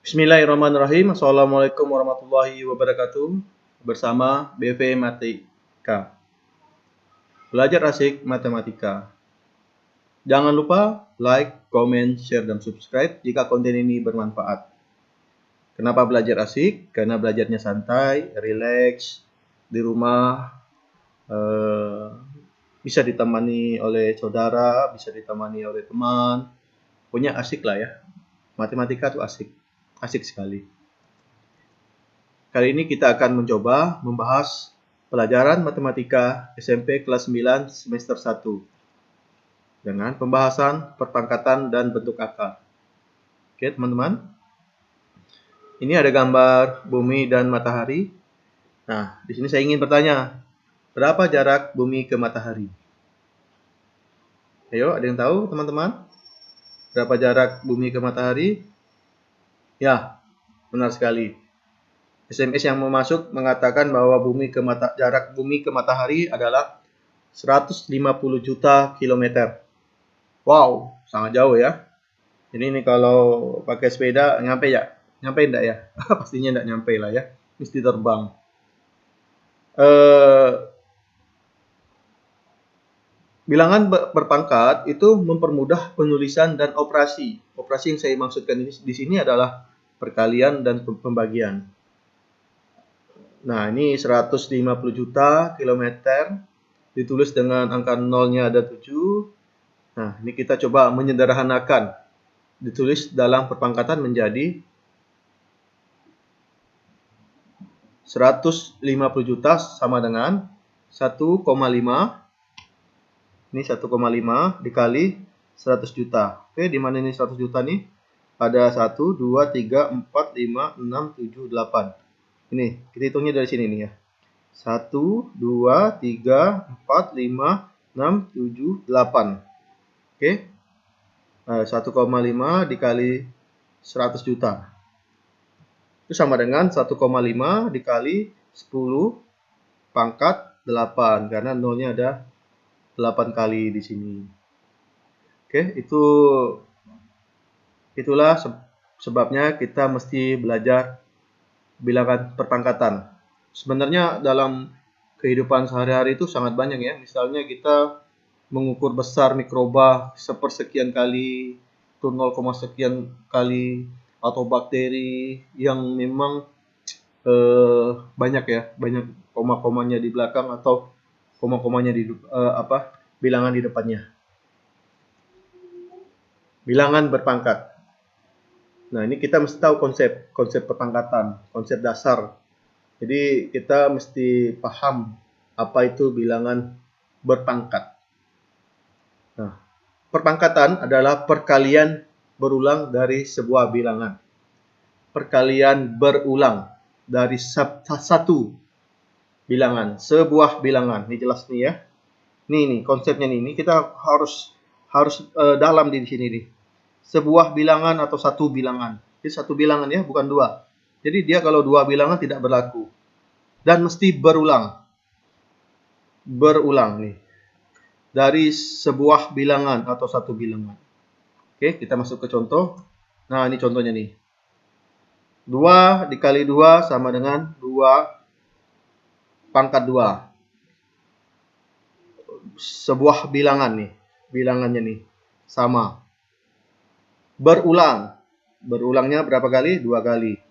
Bismillahirrahmanirrahim. Assalamualaikum warahmatullahi wabarakatuh. Bersama BV Matematika. Belajar asik matematika. Jangan lupa like, comment, share, dan subscribe jika konten ini bermanfaat. Kenapa belajar asik? Karena belajarnya santai, rileks, di rumah, bisa ditemani oleh saudara, bisa ditemani oleh teman. Pokoknya asik lah ya. Matematika tuh asik. Asik sekali. Kali ini kita akan mencoba membahas pelajaran matematika SMP kelas 9 semester 1 dengan pembahasan perpangkatan dan bentuk akar. Oke, teman-teman. Ini ada gambar bumi dan matahari. Nah, di sini saya ingin bertanya, berapa jarak bumi ke matahari? Ayo, ada yang tahu, teman-teman? Berapa jarak bumi ke matahari? Ya, benar sekali. SMS yang mau masuk mengatakan bahwa jarak bumi ke matahari adalah 150 juta kilometer. Wow, sangat jauh ya. Jadi ini kalau pakai sepeda nyampe ya? Nyampe enggak ya? Pastinya enggak nyampe lah ya. Mesti terbang. Bilangan berpangkat itu mempermudah penulisan dan operasi. Operasi yang saya maksudkan di sini adalah perkalian dan pembagian. Nah, ini 150 juta kilometer ditulis dengan angka nolnya ada 7. Nah, ini kita coba menyederhanakan. Ditulis dalam perpangkatan menjadi 150 juta sama dengan 1,5. Ini 1,5 dikali 100 juta. Oke, di mana ini 100 juta nih? Ada 1, 2, 3, 4, 5, 6, 7, 8. Ini, kita hitungnya dari sini nih ya. 1, 2, 3, 4, 5, 6, 7, 8. Oke. 1,5 dikali 100 juta. Itu sama dengan 1,5 dikali 10 pangkat 8. Karena nolnya ada 8 kali di sini. Oke, itulah sebabnya kita mesti belajar bilangan perpangkatan. Sebenarnya dalam kehidupan sehari-hari itu sangat banyak ya. Misalnya kita mengukur besar mikroba sepersekian kali, itu 0, sekian kali, atau bakteri yang memang banyak ya, banyak koma-komanya di belakang atau koma-komanya di bilangan di depannya. Bilangan berpangkat. Nah, ini kita mesti tahu konsep perpangkatan, konsep dasar. Jadi kita mesti paham apa itu bilangan berpangkat. Nah, perpangkatan adalah perkalian berulang dari sebuah bilangan. Perkalian berulang dari satu bilangan, sebuah bilangan. Ini jelas nih ya. Nih konsepnya nih. Ini kita harus dalam di sini nih. Sebuah bilangan atau satu bilangan. Jadi satu bilangan ya, bukan dua. Jadi dia kalau dua bilangan tidak berlaku. Dan mesti berulang. Berulang nih. Dari sebuah bilangan atau satu bilangan. Oke, kita masuk ke contoh. Nah, ini contohnya nih. 2 dikali 2 sama dengan 2 pangkat 2. Sebuah bilangan nih. Bilangannya nih. Sama. Berulang. Berulangnya berapa kali? 2 kali.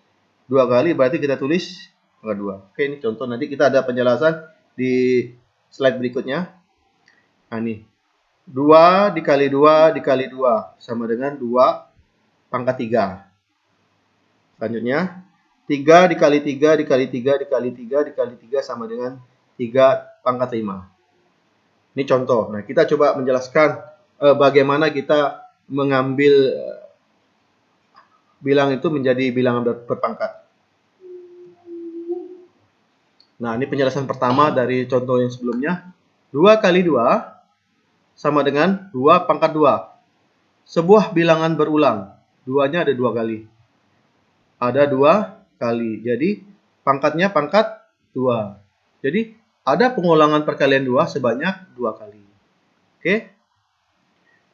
2 kali berarti kita tulis angka 2. Oke, ini contoh. Nanti kita ada penjelasan di slide berikutnya. Nah, nih. 2 dikali 2 dikali 2 sama dengan 2 pangkat 3. Selanjutnya, 3 dikali 3 dikali 3 dikali 3 dikali 3 sama dengan 3 pangkat 5. Ini contoh. Nah, kita coba menjelaskan bagaimana kita mengambil bilang itu menjadi bilangan berpangkat. Nah, ini penjelasan pertama dari contoh yang sebelumnya. 2 kali 2 sama dengan 2 pangkat 2. Sebuah bilangan berulang. 2-nya ada 2 kali. Ada 2 kali. Jadi, pangkatnya pangkat 2. Jadi, ada pengulangan perkalian 2 sebanyak 2 kali. Oke.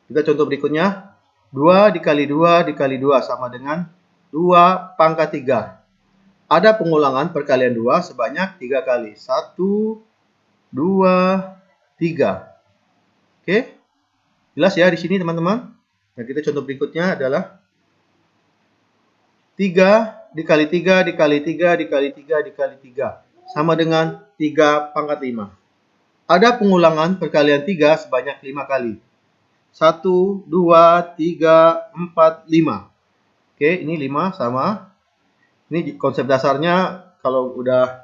Kita contoh berikutnya. 2 dikali 2 dikali 2 sama dengan 2 pangkat 3. Ada pengulangan perkalian 2 sebanyak 3 kali. 1, 2, 3. Oke? Jelas ya di sini teman-teman? Nah, kita contoh berikutnya adalah 3 dikali 3 dikali 3 dikali 3 dikali 3 sama dengan 3 pangkat 5. Ada pengulangan perkalian 3 sebanyak 5 kali. 1, 2, 3, 4, 5. Oke, ini 5 sama. Ini konsep dasarnya kalau udah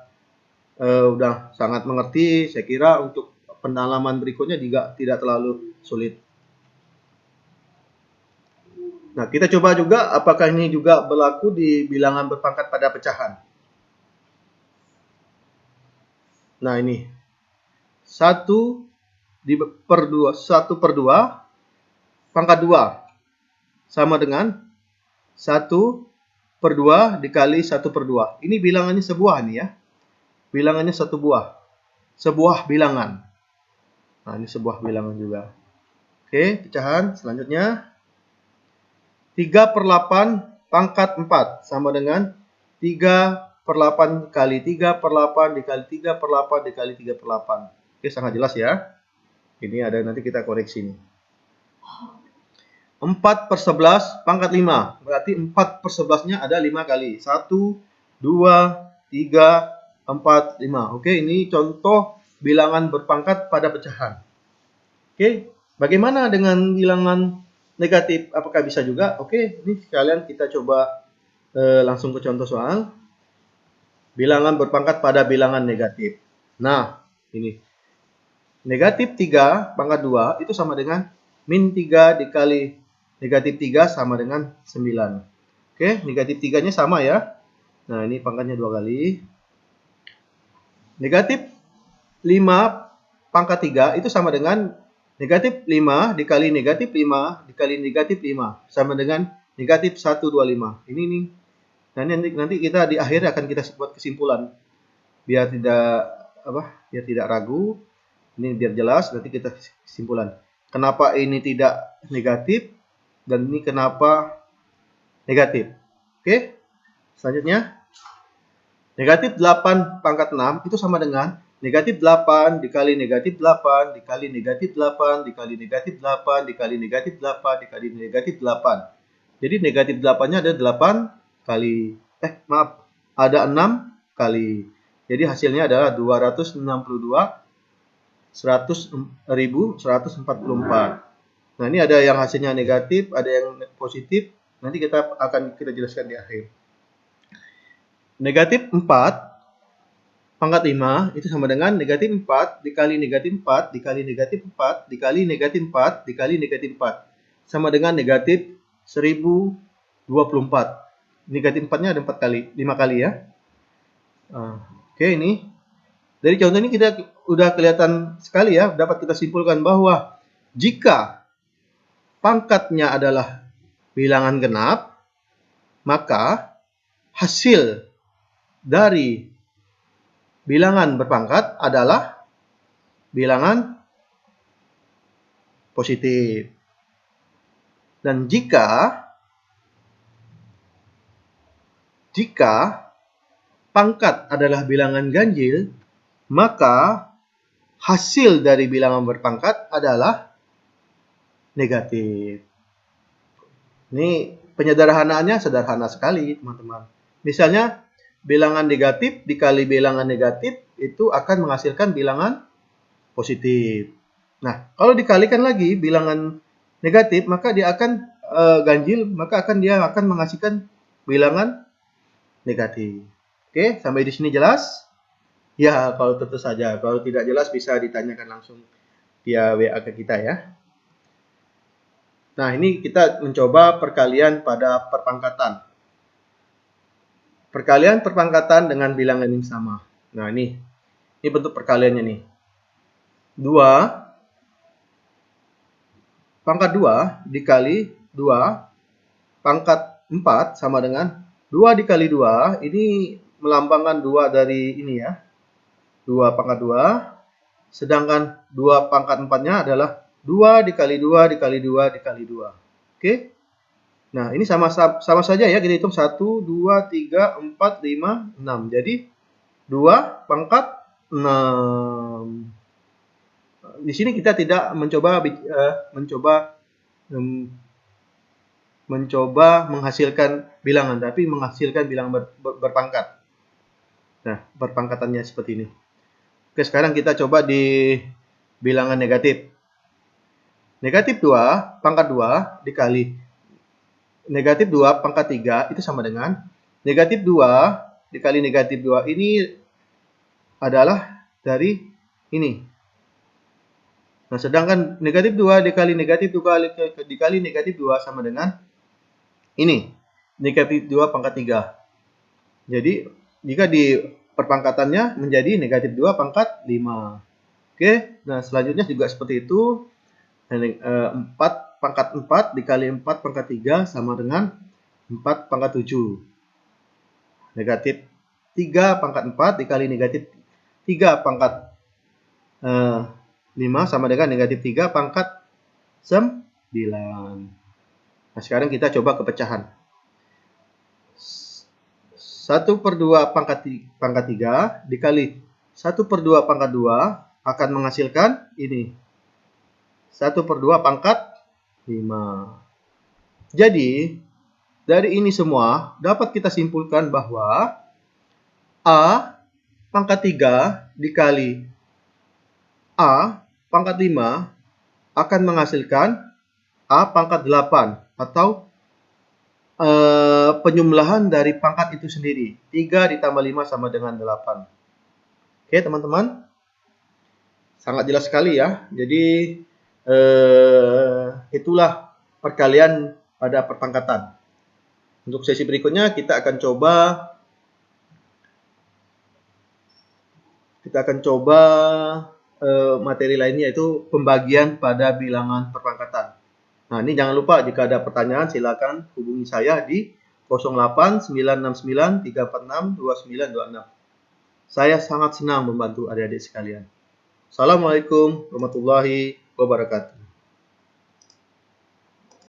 sangat mengerti, saya kira untuk pendalaman berikutnya juga tidak terlalu sulit. Nah, kita coba juga apakah ini juga berlaku di bilangan berpangkat pada pecahan. Nah, ini 1 per 2 pangkat 2 sama dengan 1 per 2 dikali 1 per 2. Ini bilangannya sebuah nih ya. Bilangannya satu buah. Sebuah bilangan. Nah, ini sebuah bilangan juga. Oke, pecahan selanjutnya. 3 per 8 pangkat 4 sama dengan 3 per 8 kali 3 per 8 dikali 3 per 8 dikali 3 per 8. Oke, sangat jelas ya. Ini ada nanti kita koreksi nih. 4 per 11 pangkat 5. Berarti 4 per 11-nya ada 5 kali. 1, 2, 3, 4, 5. Oke, ini contoh bilangan berpangkat pada pecahan. Oke, bagaimana dengan bilangan negatif? Apakah bisa juga? Oke, ini sekalian kita coba langsung ke contoh soal. Bilangan berpangkat pada bilangan negatif. Nah, ini. Negatif 3 pangkat 2 itu sama dengan min 3 dikali negatif 3 sama dengan 9. Oke, negatif 3-nya sama ya. Nah, ini pangkatnya 2 kali. Negatif 5 pangkat 3 itu sama dengan negatif 5 dikali negatif 5 dikali negatif 5 sama dengan negatif 125. Ini nih. Nanti kita di akhir akan kita buat kesimpulan. Biar tidak ragu. Ini biar jelas, nanti kita kesimpulan. Kenapa ini tidak negatif dan ini kenapa negatif. Oke. Selanjutnya negatif 8 pangkat 6 itu sama dengan negatif 8 dikali negatif 8 dikali negatif 8 dikali negatif 8 dikali negatif 8 dikali negatif 8. Jadi negatif 8-nya ada 8 kali. Ada 6 kali. Jadi hasilnya adalah 262.144. Nah, ini ada yang hasilnya negatif, ada yang positif. Nanti kita jelaskan di akhir. Negatif 4 pangkat 5 itu sama dengan negatif 4 dikali negatif 4 dikali negatif 4 dikali negatif 4 dikali negatif 4 sama dengan negatif 1024. Negatif 4-nya ada 5 kali ya. Oke, ini dari contoh ini kita udah kelihatan sekali ya, dapat kita simpulkan bahwa jika pangkatnya adalah bilangan genap, maka hasil dari bilangan berpangkat adalah bilangan positif. Dan jika pangkat adalah bilangan ganjil, maka hasil dari bilangan berpangkat adalah negatif. Ini penyederhanaannya sederhana sekali, teman-teman. Misalnya, bilangan negatif dikali bilangan negatif itu akan menghasilkan bilangan positif. Nah, kalau dikalikan lagi bilangan negatif, maka dia akan ganjil, maka dia akan menghasilkan bilangan negatif. Oke, sampai di sini jelas? Ya, kalau tentu saja. Kalau tidak jelas bisa ditanyakan langsung via WA ke kita ya. Nah, ini kita mencoba perkalian pada perpangkatan. Perkalian perpangkatan dengan bilangan yang sama. Nah, ini bentuk perkaliannya nih. 2 pangkat 2 dikali 2 pangkat 4 sama dengan 2 dikali 2. Ini melambangkan 2 dari ini ya. 2 pangkat 2. Sedangkan 2 pangkat 4-nya adalah 2 dikali 2 dikali 2 dikali 2. Oke? Nah, ini sama saja ya, kita hitung 1, 2, 3, 4, 5, 6. Jadi 2 pangkat 6. Di sini kita tidak mencoba menghasilkan bilangan, tapi menghasilkan bilangan berpangkat. Nah, berpangkatannya seperti ini. Oke, sekarang kita coba di bilangan negatif. Negatif 2 pangkat 2 dikali negatif 2 pangkat 3 itu sama dengan negatif 2 dikali negatif 2 ini adalah dari ini. Nah, sedangkan negatif 2 dikali negatif 2 dikali negatif 2 sama dengan ini. Negatif 2 pangkat 3. Jadi, jika di perpangkatannya menjadi negatif 2 pangkat 5. Oke, nah selanjutnya juga seperti itu. 4 pangkat 4 dikali 4 pangkat 3 sama dengan 4 pangkat 7. Negatif 3 pangkat 4 dikali negatif 3 pangkat 5 sama dengan negatif 3 pangkat 9. Nah, sekarang kita coba kepecahan. 1/2 pangkat 3 dikali 1/2 pangkat 2 akan menghasilkan ini. 1/2 pangkat 5. Jadi, dari ini semua dapat kita simpulkan bahwa A pangkat 3 dikali A pangkat 5 akan menghasilkan A pangkat 8 atau penjumlahan dari pangkat itu sendiri. 3 ditambah 5 sama dengan 8. Oke, teman-teman. Sangat jelas sekali ya. Jadi, itulah perkalian pada perpangkatan. Untuk sesi berikutnya kita akan coba materi lainnya, yaitu pembagian pada bilangan perpangkatan. Nah, ini jangan lupa jika ada pertanyaan silakan hubungi saya di 08 969 346 2926. Saya sangat senang membantu adik-adik sekalian. Assalamualaikum warahmatullahi wabarakatuh.